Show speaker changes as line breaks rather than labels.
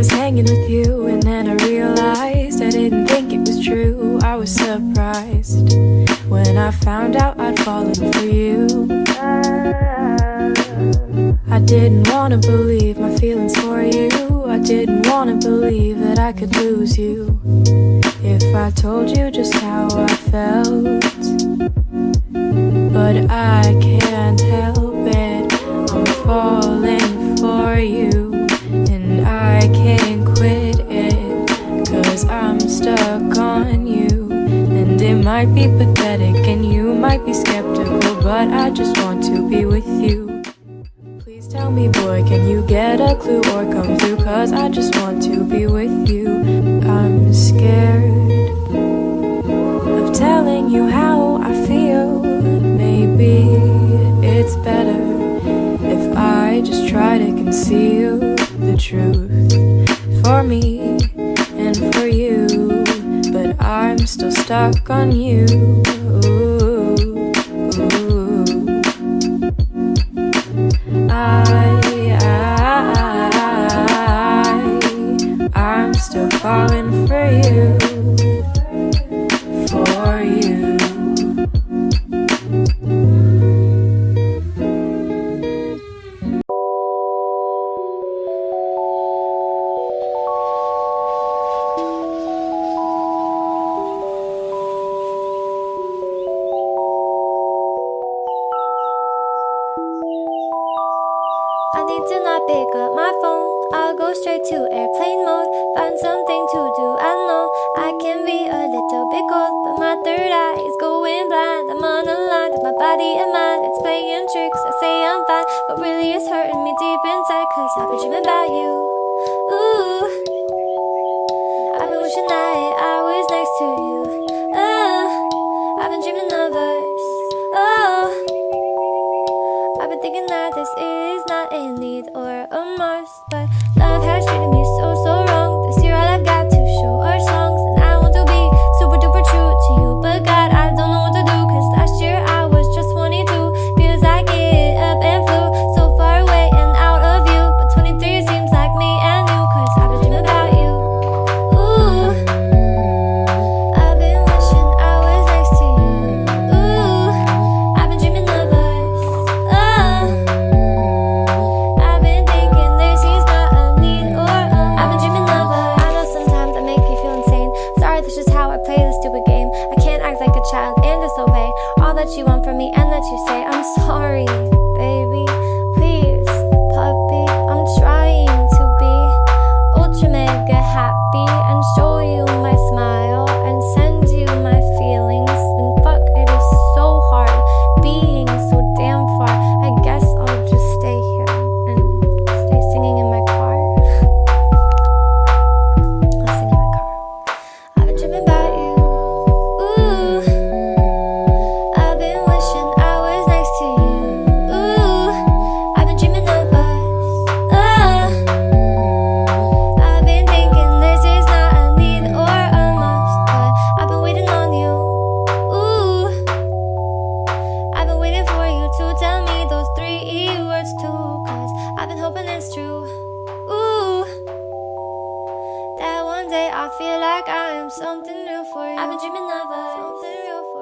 was hanging with you, and then I realized I didn't think it was true. I was surprised when I found out I'd fallen for you. I didn't wanna believe my feelings for you. I didn't wanna believe that I could lose you if I told you just how I felt. But I can't help it, I'm falling for you, and I can't quit it, 'cause I'm stuck on you. And it might be pathetic and you might be skeptical, but I just want to be with you. Please tell me, boy, can you get a clue or come through, 'cause I just want to be with you. I'm scared of telling you how I feel. Maybe it's better if I just try to conceal the truth for me and for you, but I'm still stuck on you. I'm still falling for you, for you.
I need to not pick up my phone. I'll go straight to airplane mode. Find something to do. I know I can be a little bit cold, but my third eye is going blind. I'm on a line with my body and mind. It's playing tricks. I say I'm fine, but really it's hurting me deep inside, 'cause I've been dreaming about you. Ooh, I've been wishing that I was next to you. Oh, I've been dreaming of us. Oh, I've been thinking that this is not a need or a must, but love has treated me so wrong. This year all I've got to show are songs, and I want to be super duper true to you, but God, I don't know what to do, 'cause last year I was just 22. Feels like it up and flew so far away and out of you, but 23 seems like me and you, 'cause I've been dreaming about you. Ooh, I've been wishing I was next to you. Ooh, I've been dreaming of us. Oh, I've been thinking this is not a need or a I've been dreaming of us. I know sometimes I make you feel insane. Sorry, that's just how I play this stupid game. I can't act like a child and disobey all that you want from me and that you say. I'm sorry, baby. Please, puppy. I'm trying to be ultra mega happy and show you my smile and send you my feelings. And fuck, it is so hard being so damn far. I guess I'll just stay here and stay singing in my car. I'll sing in my car. I've been dreaming about you. Ooh, I've been wishing I was next to you. Ooh, I've been dreaming of us. Oh, I've been thinking this is not a need or a must, but I've been waiting on you. Ooh, I've been waiting for you to tell me those 3 words too, 'cause I've been hoping it's true. Ooh, that one day I feel like I am something real for you. I've been dreaming of us, something real for you.